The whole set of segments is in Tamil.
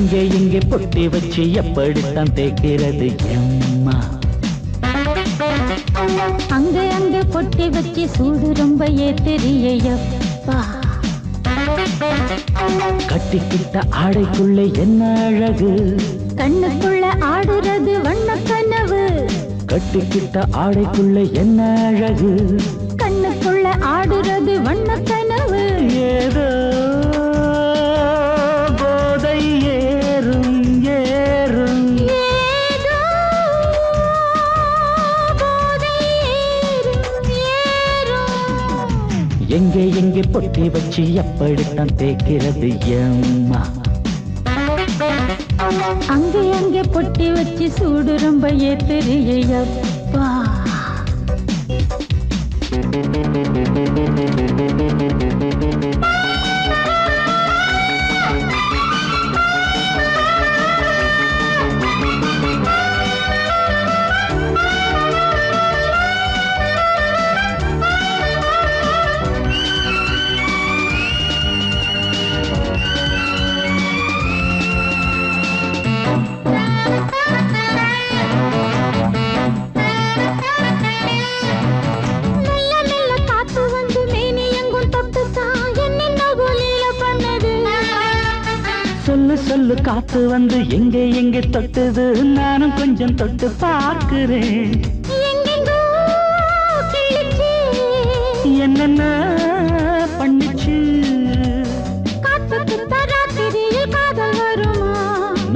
எங்கே எங்கே பொட்டி வச்சு எப்படித்தான் தேய்க்கிறது எம்மா? அங்கே அங்கே பொட்டி வச்சு சூடு ரொம்ப ஏத்தெரியப்பா. கட்டிக்கிட்ட ஆடைக்குள்ள என்ன அழகு, கண்ணுக்குள்ள ஆடுறது வண்ண கனவு. கட்டிக்கிட்ட ஆடைக்குள்ள என்ன அழகு, கண்ணுக்குள்ள ஆடுறது வண்ண கனவு. ஏதோ போதை ஏறும் ஏறும், ஏதோ போதை ஏறும் ஏறும். எங்கே எங்கே பொட்டி வச்சு எப்படித்தான் தேய்க்கிறது எம்மா? அங்கே அங்கே பொட்டி வச்சு சூடு ரொம்ப ஏத்தெரியப்பா. சொல்லு சொல்லு காத்து வந்து எங்கே எங்கே தொட்டுது, நானும் கொஞ்சம் தொட்டு பார்க்கிறேன். என்னென்ன பண்ணிச்சு,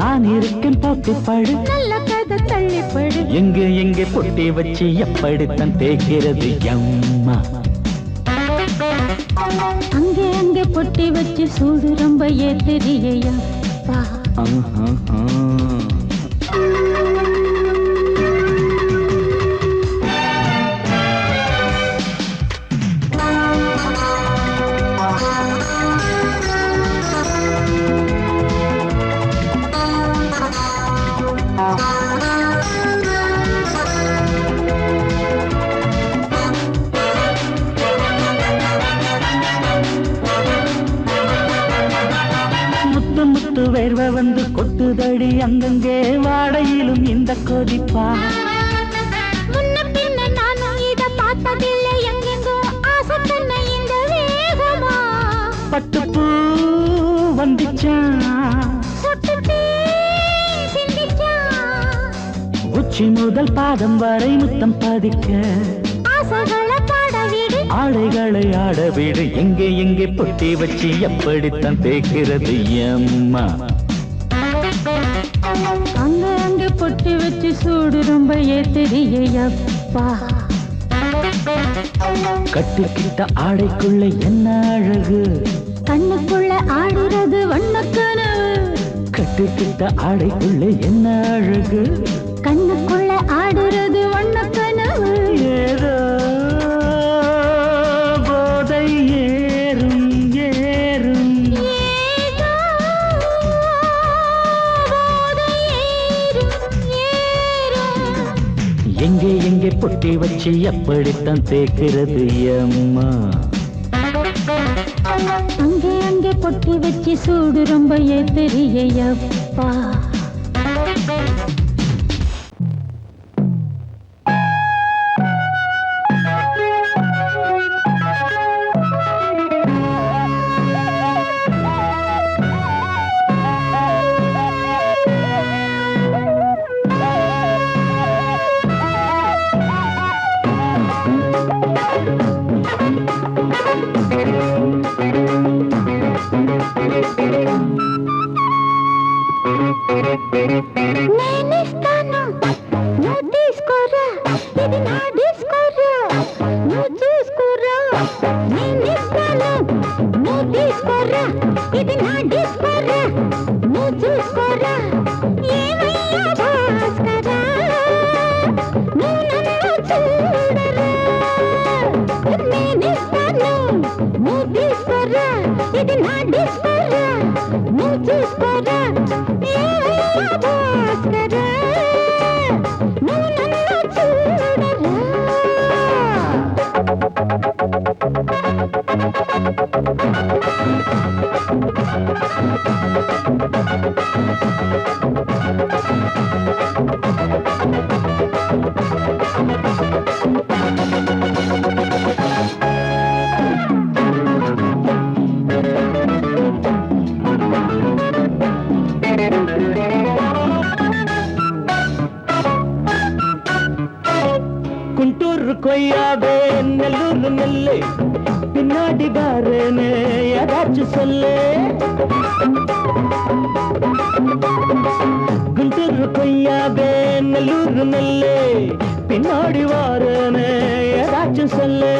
நான் இருக்கேன் பார்த்து படு, நல்ல கதை தள்ளிப்படு. எங்கே எங்கே பொட்டி வச்சு எப்படித்தான் தேய்க்கிறது எம்மா? அங்கே அங்கே பொட்டி வச்சு சூடு ரொம்ப ஏத்தெரியப்பா. முத்து வேர்வை வந்து கொட்டுதடி அங்கங்கே, வாடையிலும் இந்த கொதிப்பா. முன்ன பின்ன நானும் இத பார்த்ததில்லை, எங்கெங்கோ ஆசை பண்ண இந்த வேகமா. பட்டுப்பூ வந்துச்சா, உச்சி முதல் பாதம் வரை முத்தம் பதிக்க, ஆசைகளை பாட விடு, ஆடைகளை ஆட விடு. எங்கே எங்கே பொட்டி வச்சு எப்படித்தான் தேய்க்கிறது எம்மா? அங்க அங்க பொட்டி வச்சு சூடு ரொம்ப ஏத்தெரியப்பா. கட்டிக்கிட்ட ஆடைக்குள்ள என்ன அழகு, கண்ணுக்குள்ள ஆடுறது வண்ண கனவு. கட்டிக்கிட்ட ஆடைக்குள்ள என்ன அழகு, கண்ணுக்குள்ள ஆடுறது வண்ண கனவு. ஏதோ போதை ஏறும் ஏறும், ஏதோ போதை ஏறும் ஏறும். எங்கே எங்கே பொட்டி வச்சு எப்படித்தான் தேய்க்கிறது எம்மா? அங்கே அங்கே பொட்டி வச்சு சூடு ரொம்ப ஏத்தெரியப்பா. నేనిస్తాను నువ్వు తీసుకోరా, ఇది నా డిస్కోరా, నువ్వు చూసుకోరా. నేనిస్తాను నువ్వు తీసుకోరా, ఇది నా డిస్కోరా, నువ్వు చూసుకోరా. ఏమయ్యా భాస్కరా, నువ్వు నన్ను చూడరా. నేనిస్తాను నువ్వు తీసుకోరా, ఇది నా డిస్కోరా, నువ్వు చూసుకోరా. ఏమయ్యా భాస్కరా, నువ్వు నన్ను చూడరా. குண்டூர் கொய்யாவே நெல்லூர் நெல்லு பின்னாடி பாருன்னு ஏதாச்சும் சொல்லு குண்டூர் கொய்யாவே நெல்லூர் நெல்லு பின்னாடி வாருன்னு ஏதாச்சும் சொல்லு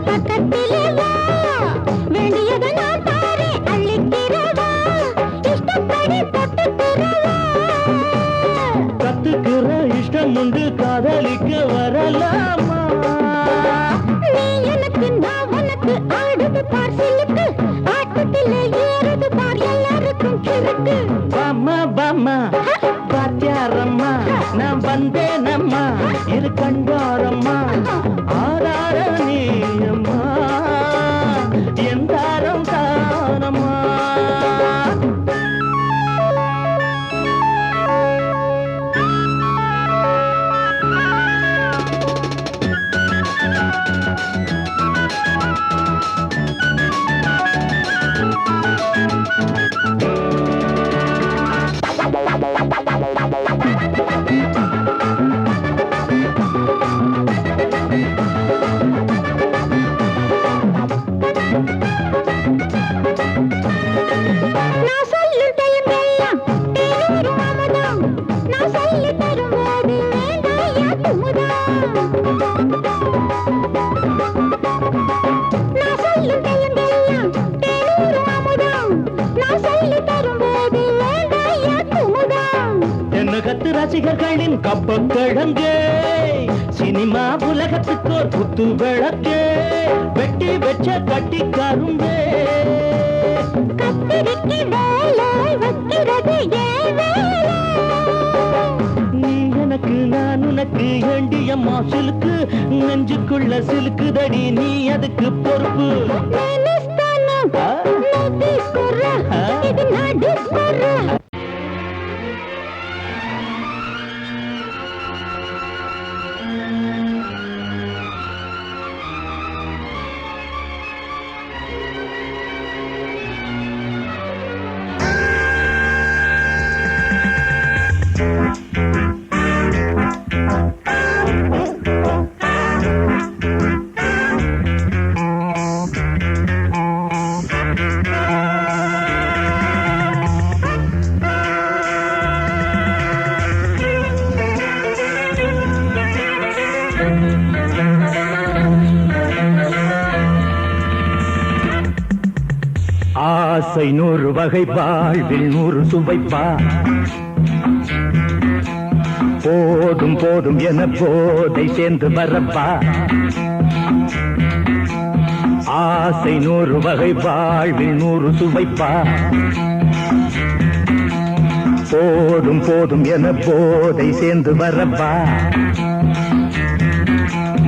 பக்கத்திலே வா வேண்டியதை நான் தாரே அள்ளிக்கிறவா இஷ்டப்படி தொட்டுக்கிறவா கத்துக்கிற இஷ்டம் உண்டு காதலிக்க வரலாமா நீ எனக்கு நான் உனக்கு ஆடுது பார் சிலுக்கு ஆட்டத்திலே ஏறுது பார் எல்லாருக்கும் கிறுக்கு பாமா பாமா பாத்தியாரம்மா நான் வந்தேனம்மா இரு கண்டாரம்மா ஆதார நீயம்மா எந்தாரம் தானம்மா நான் சொல்லும் டைமெல்லாம் தேனூரும் அமுதம் நான் சொல்லி தரும்போது வேண்டாயா குமுதம் நான் சொல்லும் டைமெல்லாம் தேனூரும் அமுதம் நான் சொல்லி தரும்போது வேண்டாயா குமுதம் என்ன கத்து ரசிகர்களின் கப்ப கிழங்கு சினிமா உலகத்துக்கோர் குத்து விளக்கு வெட்டி வச்ச கட்டி கரும்பு கத்திரிக்கு வேலை வைக்கிறது ஏன் வேலை நீ எனக்கு நான் உனக்கு ஏண்டியம்மா சிலுக்கு நெஞ்சுக்குள்ள சிலுக்குதடி நீ அதுக்கு பொறுப்பு నేనిస్తాను నువ్వు తీసుకురా ఇది నా డిస్కోరా ஆசை 100 வகை வாழ்வில் 100 சுவைப்பா போதும் போதும் என போதை சேர்ந்து வரப்பா ஆசை 100 வகை வாழ்வில் 100 சுவைப்பா போதும் போதும் என போதை சேர்ந்து வரப்பா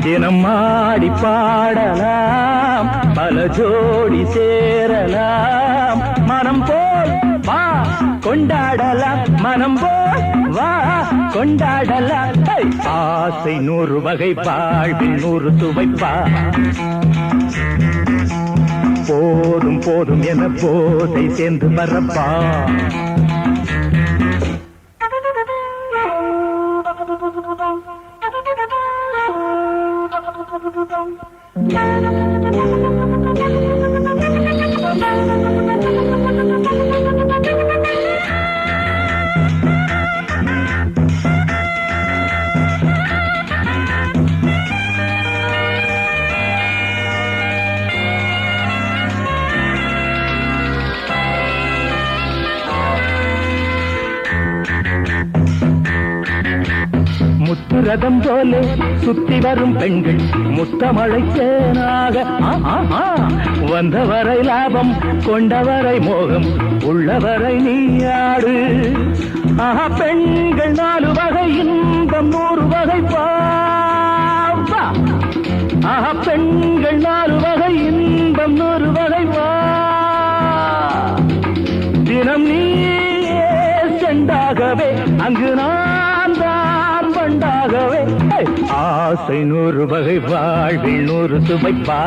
தினம் ஆடி பாடலாம் பல ஜோடி சேரலாம் மனம் போல் வா கொண்டாடலாம் மனம் போல் வா கொண்டாடலாம் ஆசை 100 வகை வாழ்வில் 100 சுவைப்பா போதும் போதும் என போதை சேர்ந்து வரப்பா முத்துரதம் போலே சுத்தி வரும் பெண்கள் முத்தமழை தேனாக வந்தவரை லாபம் கொண்டவரை மோகம் உள்ளவரை நீயாடு ஆஹா பெண்கள் 4 வகை இன்பம் 100 வகை வா ஆஹா பெண்கள் 4 வகை இன்பம் 100 வகை வா தினம் நீயே செண்டாகவே அங்கு நான் தான் பண்டாகவே ஆசை 100 வகை வாழ்வில் 100 சுவைப்பா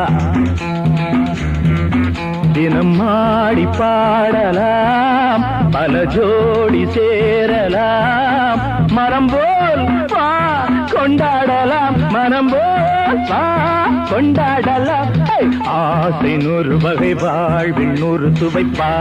தினம் ஆடி பாடலாம் பல ஜோடி சேரலாம் மரம் போல் வா கொண்டாடலாம் மனம் போல் வா கொண்டாடலாம் ஆசை 100 வகை வாழ்வில் 100 சுவைப்பா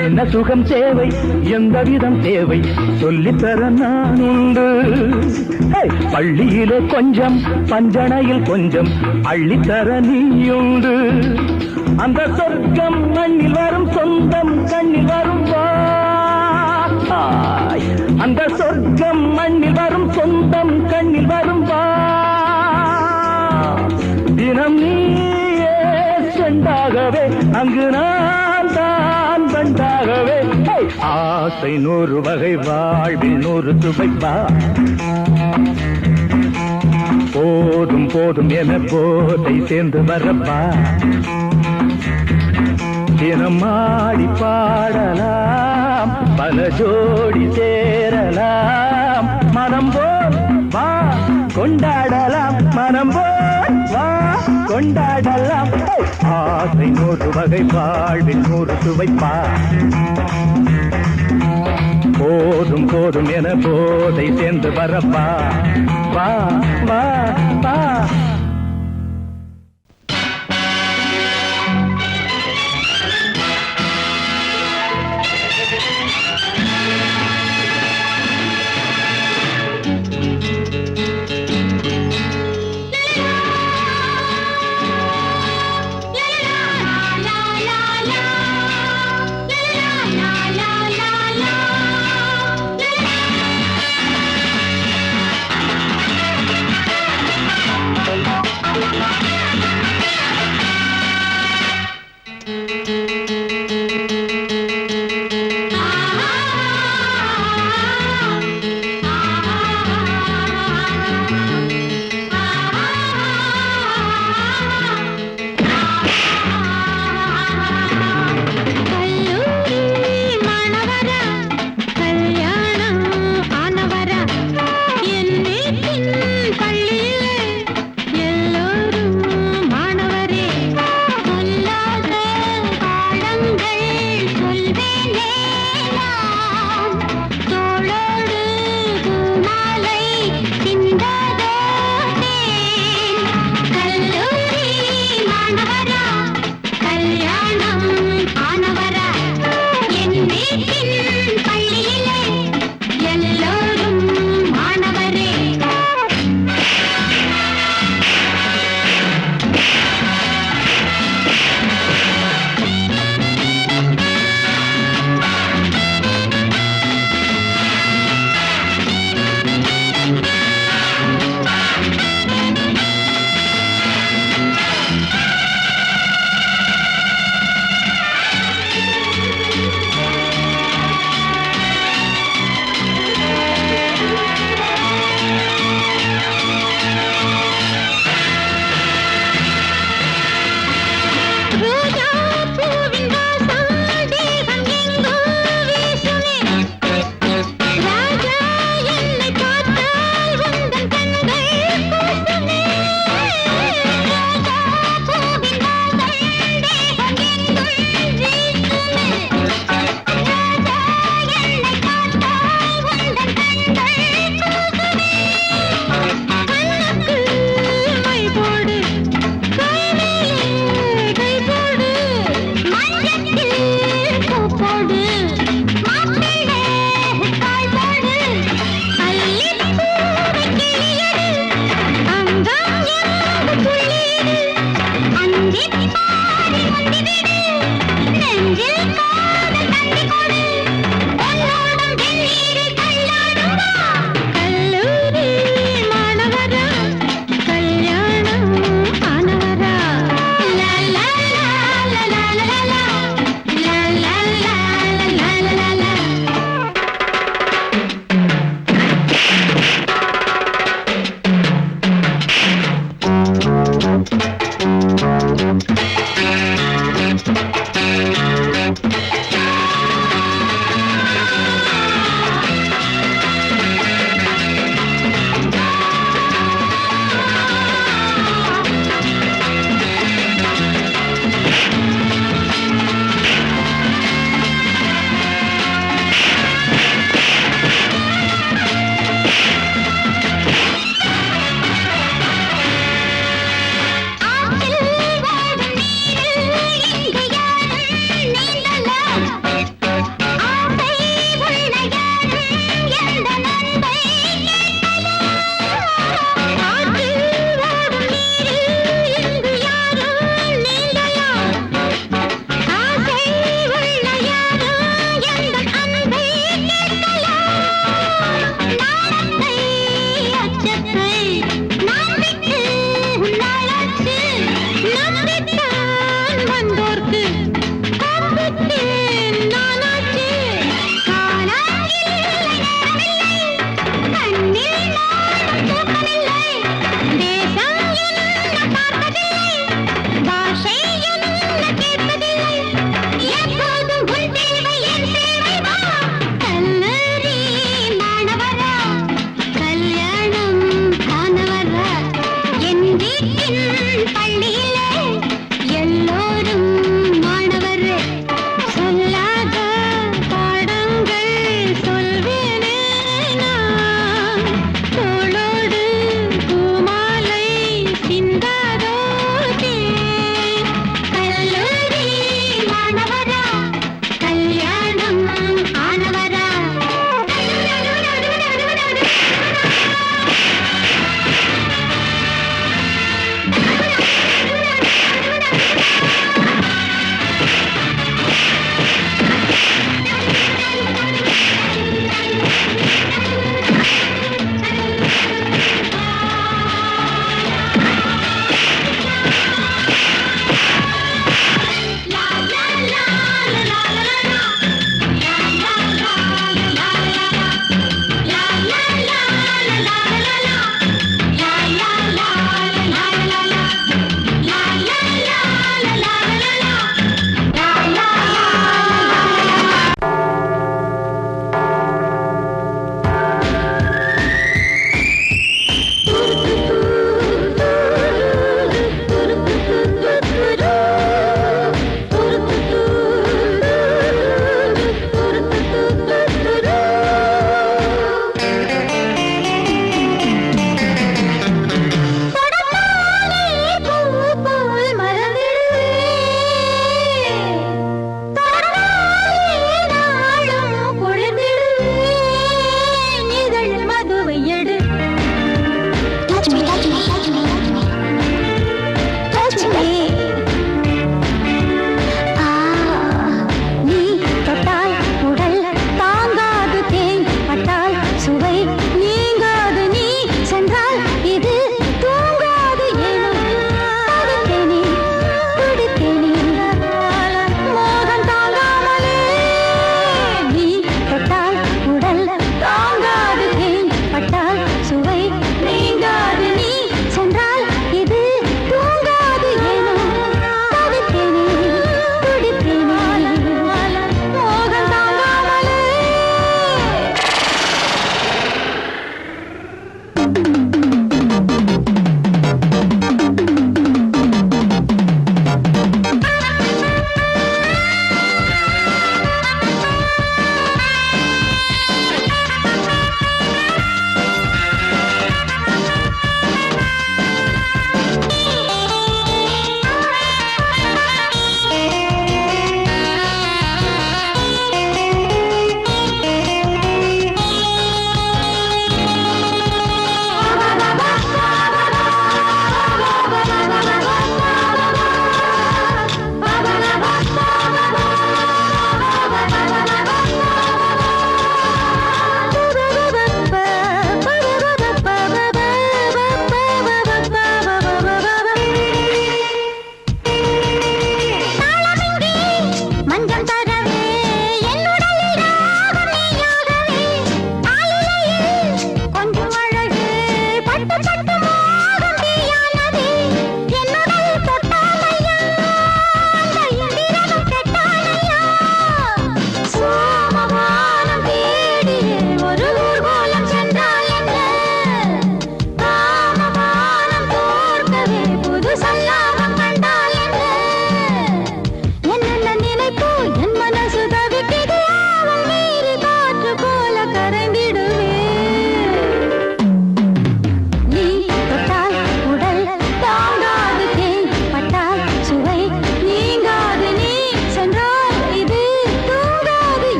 என்ன சுகம் தேவை எந்த விதம் தேவை சொல்லித்தர நான் உண்டு பள்ளியிலே கொஞ்சம் பஞ்சனையில் கொஞ்சம் அள்ளித்தர நீயுண்டு அந்த சொர்க்கம் மண்ணில் வரும் சொந்தம் கண்ணில் வரும் அந்த சொர்க்கம் மண்ணில் வரும் சொந்தம் கண்ணில் வரும் தினம் நீயே செண்டாகவே அங்கு நான் தான் பண்டாகவே ஆசை 100 வகை வாழ்வில் 100 சுவைப்பா போதும் போதும் என போதை சேர்ந்து வரப்பா தினம் ஆடி பாடலாம் பல ஜோடி சேரலாம் மனம் போல் வா கொண்டாடலாம் மனம் போல் வா கொண்டாடலாம் ஆசை 100 வகை வாழ்வில் 100 சுவைப்பா போதும் போதும் என போதை சேர்ந்து வரப்பா வா வா வா பள்ளியிலே எல்லோரும் மாணவர் சொல்லாத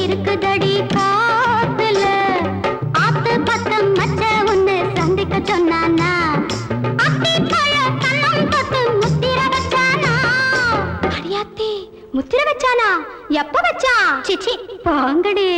இருக்குதடி காத்துல ஆத்து பக்கம் மச்ச ஒண்ணு சந்திக்க சொன்னானா அத்தி பழ கண்ணம் தொட்டு முத்திர வச்சானா அடியாத்தி முத்திர வச்சானா எப்ப வச்சா சிச்சி பாங்கடி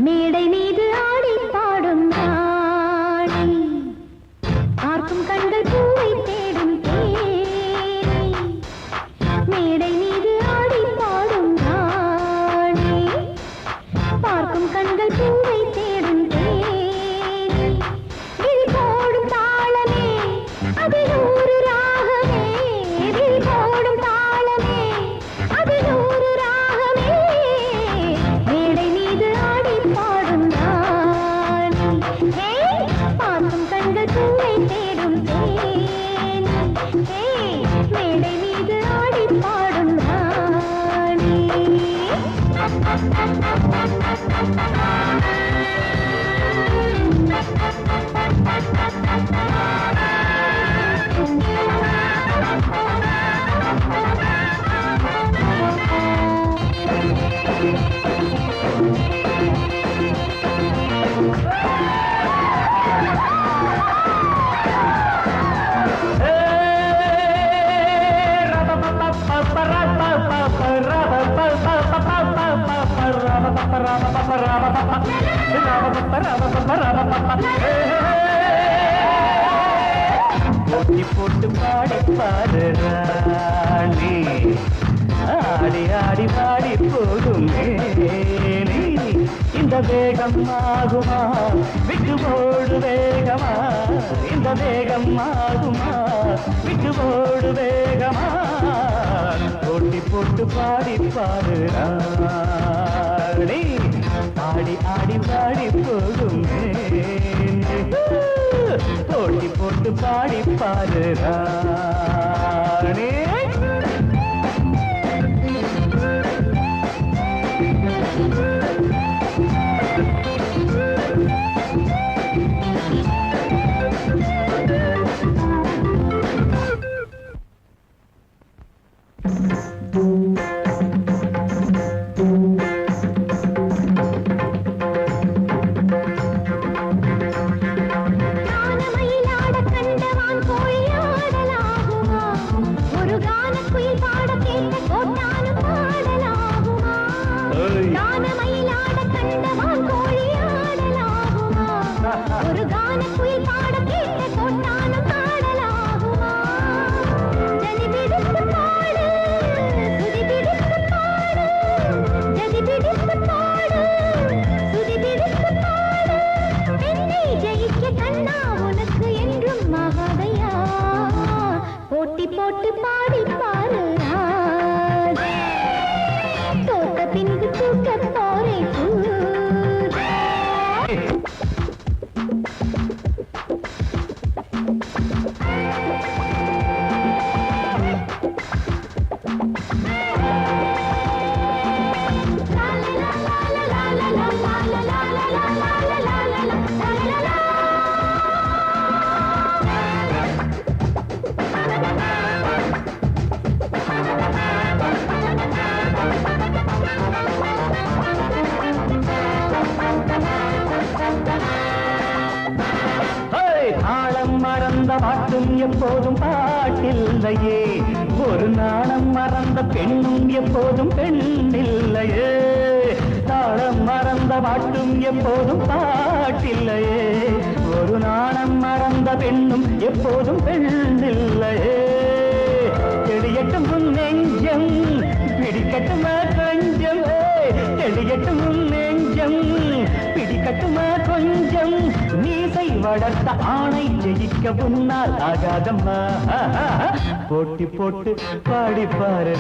மேடை மீது ஆடி பாடும் நாளை பார்க்கும் கண்கள் பூவை தேடும் தேனை மேடை மீது ஆடி பாடும் நாளை பார்க்கும் கண்கள் பூவை தேடும் தேனை விழி போடும் தாளமே அது நூறு ராகமே விழி போடும் தாளமே அது நூறு ராகமே மேடை மீது ஆடி பாடும் நாளை பார்க்கும் கண்கள் பூவை தேடும் தேனை போட்டி போட்டு பாடி பாரு ராணி, ஆடி ஆடி பாடி போகும் மேனி. இந்த வேகம் ஆகுமா விட்டு ஓடு வேகமா, இந்த வேகம் ஆகுமா விட்டு ஓடு வேகமா. போட்டி போட்டு பாடி பாரு ராணி, ஆடி ஆடி பாடி போகும் மேனி. போட்டி போட்டு பாடி பாரு ராணி. போட்டி போட்டு பாடி பாரு தோட்ட பின்பு தூக்க போரே பாட்டும் எப்போதும் பாட்டில்லையே, ஒரு நாணம் மறந்த பெண்ணும் எப்போதும் பெண்ணில்லையே. தாளம் மறந்த பாட்டும் எப்போதும் பாட்டில்லையே, ஒரு நாணம் மறந்த பெண்ணும் எப்போதும் பெண்ணில்லையே. தெளியட்டும் உன் நெஞ்சம் பிடிக்கட்டுமா கொஞ்சம், தெளியட்டும் உன் நெஞ்சம் பிடிக்கட்டுமா கொஞ்சம். நீசை வளர்த்த ஆணை ஜெயிக்க உன்னால் ஆகாதம்மா. போட்டி போட்டு பாடி பாரு,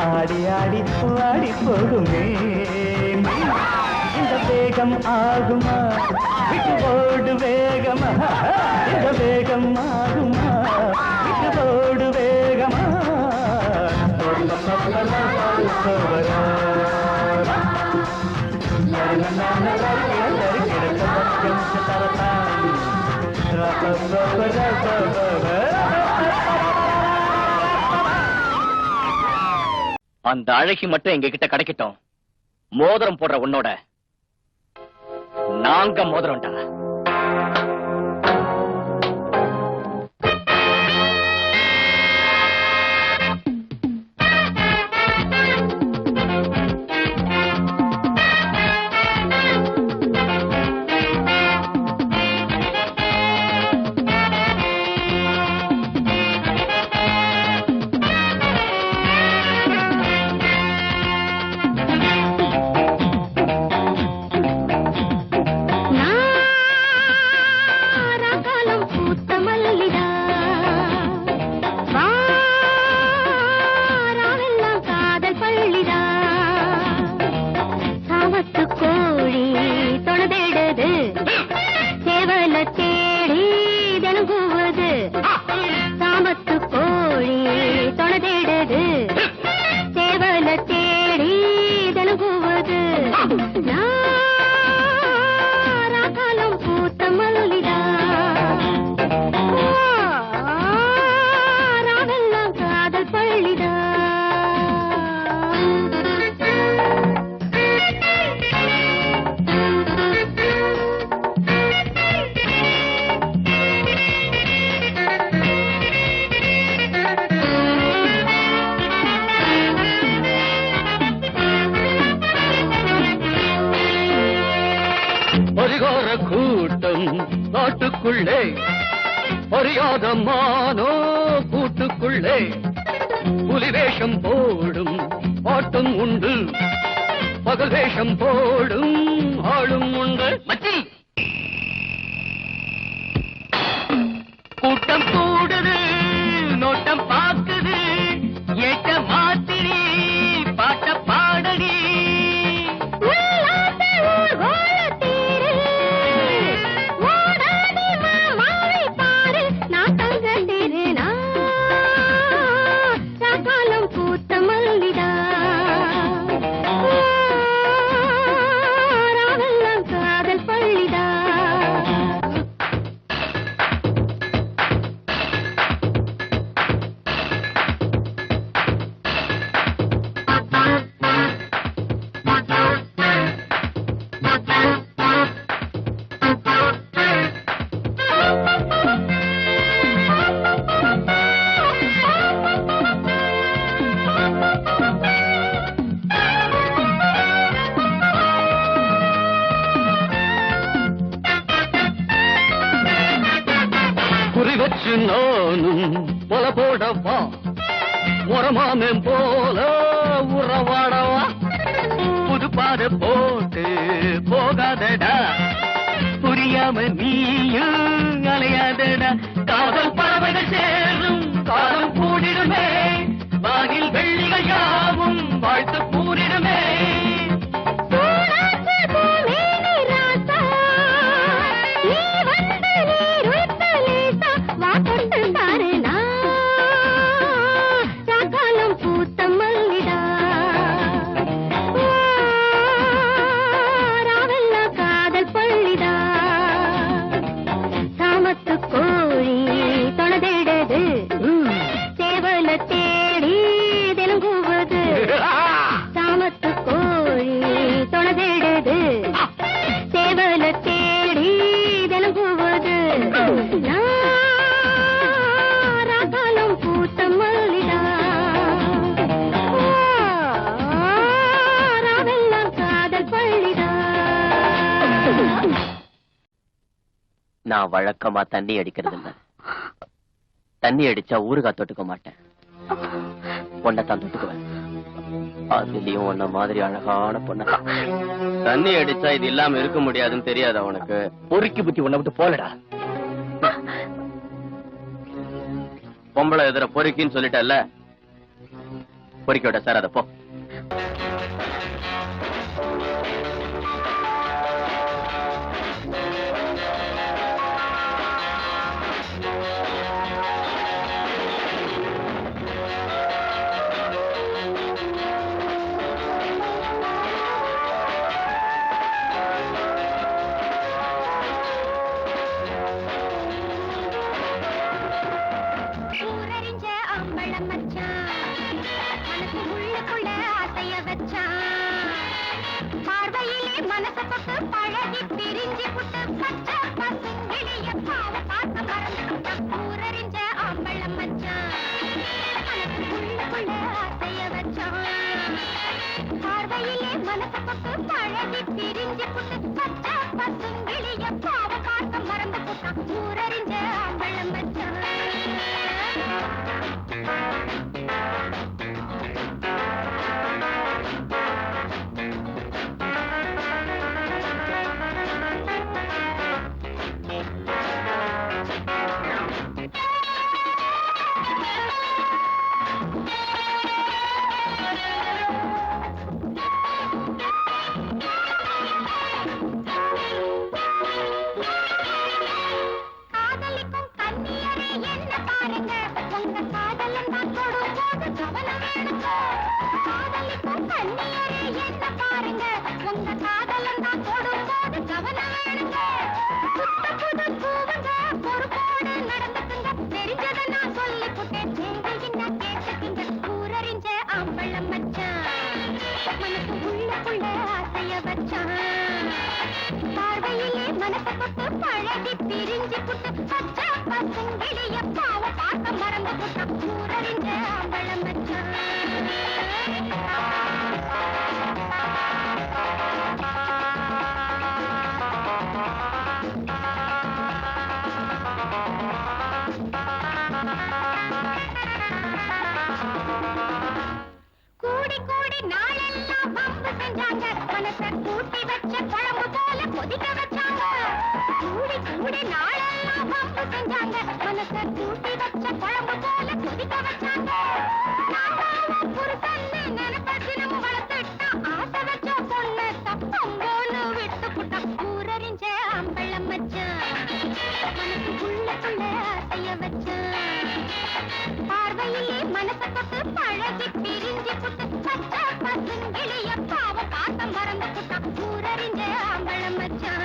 ஆடி ஆடி பாடி போகுமே. இந்த வேகம் ஆகுமா விட்டு ஓடு வேகமா, இந்த வேகம் ஆகுமா விட்டு ஓடு வேகமா. அந்த அழகி மட்டும் எங்க கிட்ட கிடைக்கட்டும். மோதிரம் போடுற உன்னோட நாங்க மோதிரம்டா. காட்டுக்குள்ளே அறியாத மானோ கூட்டுக்குள்ளே புலி வேஷம் போடும் ஆட்டம் உண்டு பகல் வேஷம் போடும் ஆளும் உண்டு மச்சி கூட்டம் கூடுது நோட்டம் பாக்குது ஏட்ட மாத்திரி பாட்ட பாடடி வச்சு நானும் பொல போடவா முறமாமன் போல உறவாடவா புது பாத போட்டு போகாதடா புரியாம நீயும் அலையாதடா காதல் பறவைகள் சேரும் காலம் கூடிடுமே வானில் வெள்ளிகள் யாவும் வாழ்த்து கூறிடுமே நான் வழக்கமா தண்ணி அடிக்கிறது இல்ல. தண்ணி அடிச்சா ஊறுகாய் தொட்டுக்க மாட்டேன். பொண்ணத்தான் தொட்டுக்குவேன். அதுலயும் உன்ன மாதிரி அழகான பொண்ண. தண்ணி அடிச்சா இது இல்லாம இருக்க முடியாதுன்னு தெரியாது அவனுக்கு. பொறுக்கி புத்தி உன்னை விட்டு போலடா. பொம்பளை எதிர பொறுக்கின்னு சொல்லிட்டல்ல, பொறுக்கி விட சார். அத போ. செஞ்சாங்க மனச கூட்டி வச்ச குழம்பு போல கொதிக்க வச்சாங்க புருஷன்னு நினைப்பதிலும் வளர்த்துட்டான் ஆசை வச்ச பொண்ணு தப்பம்போன்னு விட்டு புட்டான் ஊரறிஞ்ச அம்பளம் வச்சான் மனசுக்குள்ள ஆசைய வச்சான் பார்வையிலே மனசை தொட்டு பழகி பிரிஞ்சு புட்டு பச்சை பசுங்கிளிய பாவ பாத்தம் மறந்து புட்டான் ஊரறிஞ்ச அம்பளம் வச்சான்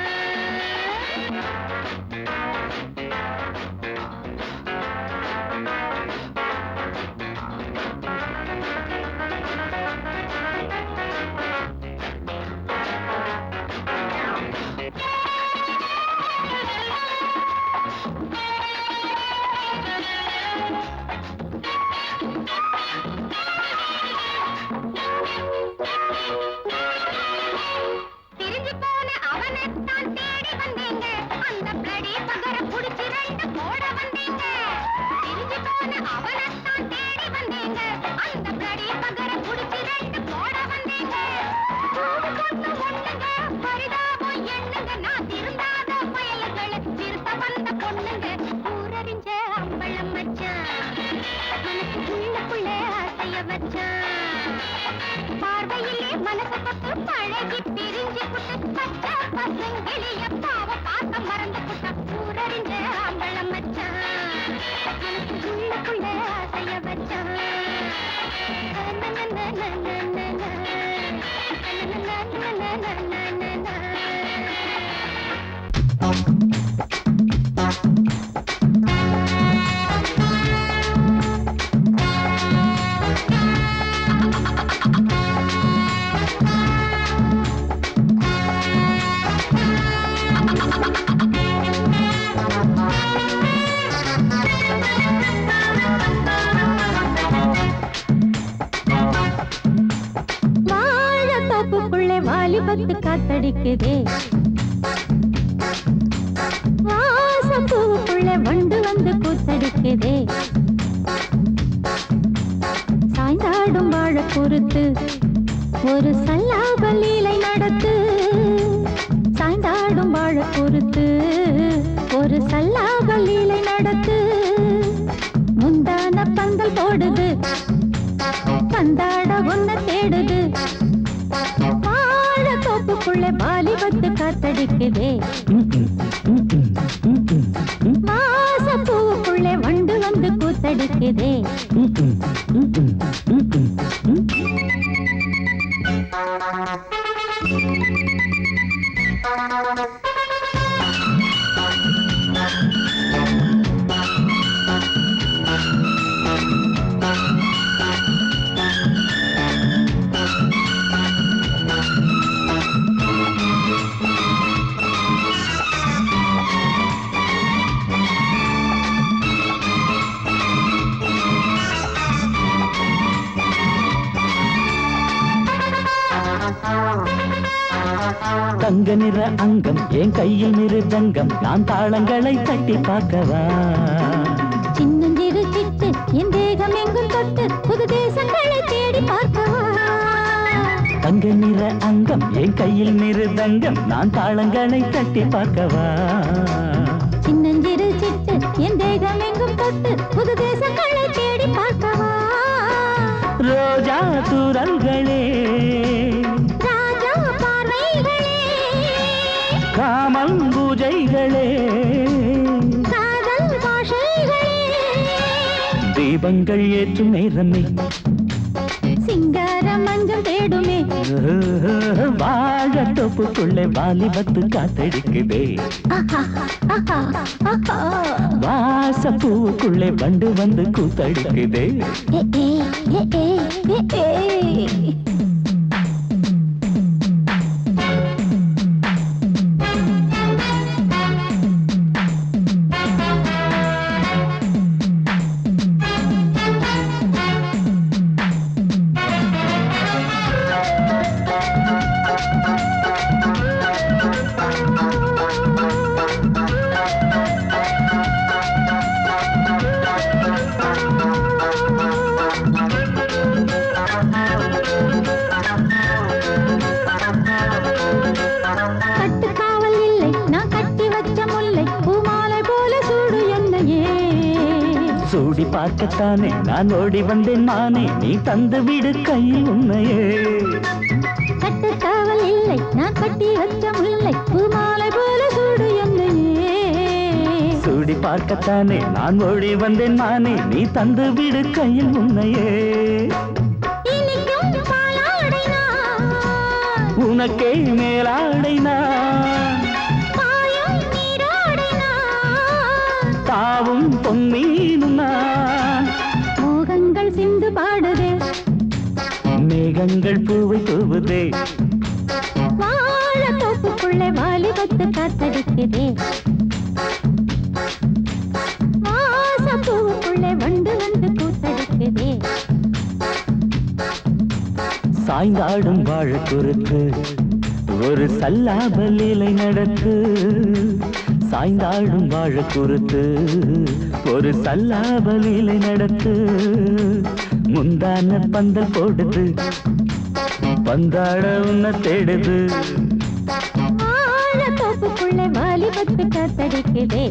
பிரிஞ்சு போன அவனைத்தான் தேடி வந்தீங்க அந்த பிளடி பகர புடிச்சு ரெண்டு போட வந்தீங்க பிரிஞ்சு போன அவனைத்தான் தேடி வந்தீங்க அந்த பிளடி பகர புடிச்சு ரெண்டு போட வந்தீங்க கூடு கொண்டு ஒண்ணுங்க பரிதாபம் எண்ணுங்க நான் திருந்தாத பயல்களை திருத்த வந்த பொண்ணுங்க ஊரறிஞ்ச அம்பளம் வச்சான் மனசுக்குள்ள ஆசைய வச்சான் பார்வையிலே மனசு தொட்டு பழகி பிரிஞ்சு புட்டு பச்சை பசுங்கிளிய பாவ பாத்தம் மறந்து புட்ட ஊரறிஞ்ச அம்பளம் வச்சான் மனசுக்குள்ள ஆசைய வச்சான் வாலிபத்து காத்தடிக்குதே வாசப்பூவுக்குள்ள வண்டு வந்து கூத்தடிக்குதே சாய்ந்தாடும் வாழ பொறுத்து ஒரு சல்லாப லீலை நடத்து சாய்ந்தாடும் வாழ பொறுத்து ஒரு சல்லாப லீலை நடத்து முந்தான பந்தல் போடுது பந்தாட ஒன்ன தேடுது தோப்புக்குள்ள வாலிபத்து காத்தடிக்குதே மாசப்பூவுக்குள்ள வண்டு வந்து கூத்தடிக்குதே தங்க நிற அங்கம் என் கையில் மிருதங்கம் நான் தாளங்களை தட்டி பார்க்கவா சின்னஞ்சிறு சிட்டு என் தேகம் எங்கும் தொட்டு புது தேசங்களை தேடி பார்க்கவா தங்க நிற அங்கம் என் கையில் மிருதங்கம் நான் தாளங்களை தட்டி பார்க்கவா சின்னஞ்சிறு சிட்டு என் தேகம் எங்கும் தொட்டு புது தேசங்களை தேடி பார்க்கவா ரோஜா தூரல்களே ராஜா பார்வைகளே காமல் பூஜைகளே காதல் பாஷைகளே தீபங்கள் ஏற்றும் நேரமே சிங்கார மஞ்சள் தேடுமே வாழ தொப்புக்குள்ளே வாலிபத்து காத்தடிக்குதே வாசப்பூவுக்குள்ளே வண்டு வந்து கூத்தடிக்குதே சூடி பார்க்கத்தானே நான் ஓடி வந்தேன் மானே, நீ தந்து விடு கையில் உன்னையே. கட்டு காவல் இல்லை, நான் கட்டி வச்ச முல்லை, பூமாலை போல சூடு என்னையே. சூடி பார்க்கத்தானே நான் ஓடி வந்தேன் மானே, நீ தந்து விடு கையில் உன்னையே. இனிக்கும் பாலாடை நான், உனக்கே மேலாடை நான், பாயும் நீராடை நான், தாவும் பொன்னீனும் நான். மோகங்கள் சிந்து பாடுதே, மேகங்கள் பூவை தூவுதே, வாழ தோப்புக்குள்ளே வாலிபத்து காத்தடிக்குதே, வாசப்பூவுக்குள்ளே வண்டு வந்து கூத்தடிக்குதே. சாய்ந்தாடும் வாழ குறுக்கு ஒரு சல்லாப லீலை நடக்கு. சாய்ந்தாடும் வாழ குறுக்கு ஒரு சல்லாப லீலை நடக்கு. முந்தான பந்தல் போடுது, பந்தாட உன்னை தேடுது. வாழ தோப்புக்குள்ளே வாலிபத்து காத்தடிக்குதே.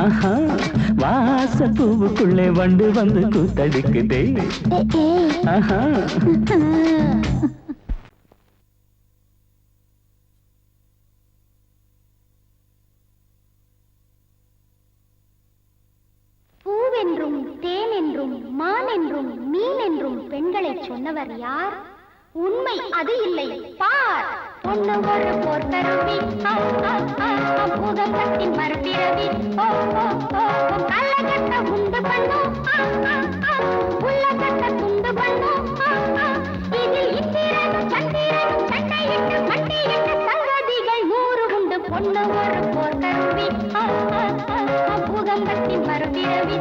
ஆஹா, வாச பூவுக்குள்ளே வண்டு வந்து கூத்தடிக்குதே. ஆஹா. பூவென்றும் தேனென்றும் மானென்றும் மீனென்றும் பெண்களை சொன்னவர் யார்? உண்மை அது இல்லை பார். பொண்ணு ஒரு போர் கருவி, பூதத்தின் மறுபிறவி, கள்ளகட்ட உண்டு பண்ணும், உள்ளகட்ட துண்டு பண்ணும். இதில் இந்திரனும் சந்திரனும் சண்டையிட்டு மண்டையிட்டு சங்கதிகள் 100 உண்டு. பொண்ணு ஒரு போர் கருவி, பூதத்தின் மறுபிறவி,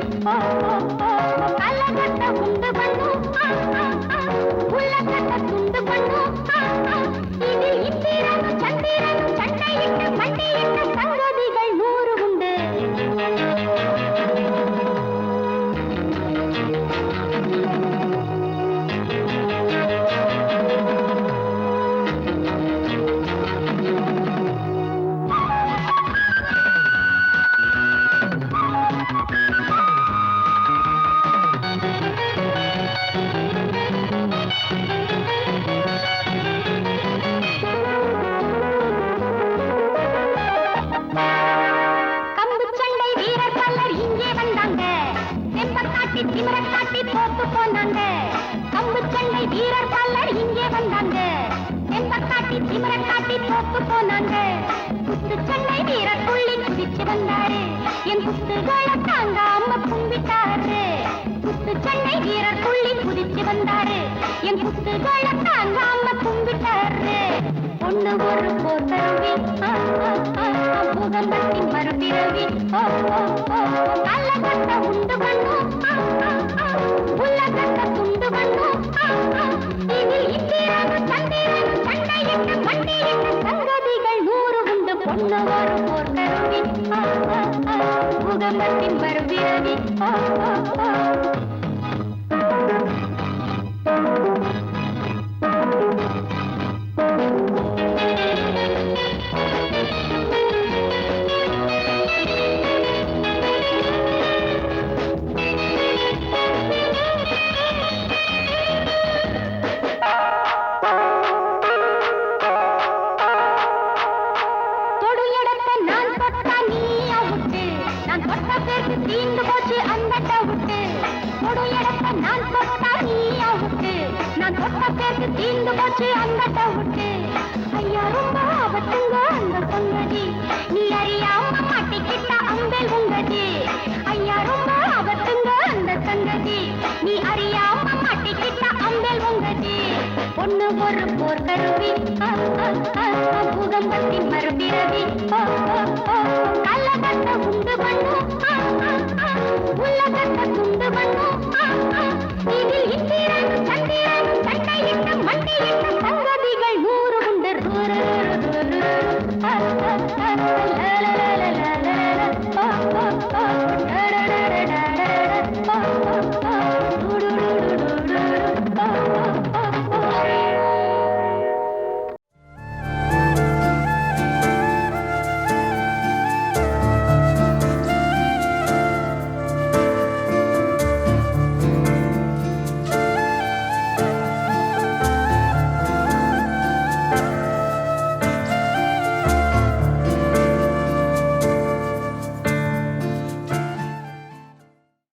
கள்ளகட்ட உண்டு பண்ணும், உள்ளகட்ட துண்டு பண்ணும். இதில் இந்திரனும் சந்திரனும் சண்டையிட்டு மண்டையிட்டு சங்கதிகள் 100 உண்டு. திமிரக்காட்டி போட்டு போனாங்க. கம்புச்சண்டை வீரர் பலர் இங்கே வந்தாங்க. தெம்பக்காட்டி திமிரக்காட்டி போட்டு போனாங்க. குத்துச்சண்டை வீரர் துள்ளி குதிச்சு வந்தாரு. என் குத்துகளை தாங்காம கும்பிட்டாரு. குத்துச்சண்டை வீரர் துள்ளி குதிச்சு வந்தாரு. என் குத்துகளை தாங்காம கும்பிட்டாரு. பொண்ணு ஒரு போர் கருவி, பூகம்பத்தின் மறுபிறவி, கள்ளகட்ட உண்டு பண்ணும், உள்ளகட்ட துண்டு பண்ணும். இதில் இந்திரனும் சந்திரனும் சண்டையிட்டு மண்டையிட்டு சங்கதிகள் 100 உண்டு. பொண்ணு ஒரு போர் கருவி, பூகம்பத்தின் மறுபிறவி. தீந்து போச்சு அந்த டவுட்டு. கொடு இடத்த நான் தொட்டா நீ அவுட்டு. நான் தொட்ட பேருக்கு தீந்து போச்சு அந்த டவுட்டு. ஐயா ரொம்ப ஆபத்துங்க அந்த சங்கதி. நீ அறியாம மாட்டிக்கிட்ட அம்பேல் உங்கதி. ஐயா ரொம்ப ஆபத்துங்க அந்த சங்கதி. நீ அறியாம மாட்டிக்கிட்ட அம்பேல் உங்கதி. பொண்ணு ஒரு போர் கருவி, பூகம்பத்தின் மறுபிறவி, கள்ளகட்ட உண்டு பண்ணும், உள்ளகட்ட துண்டு பண்ணும்.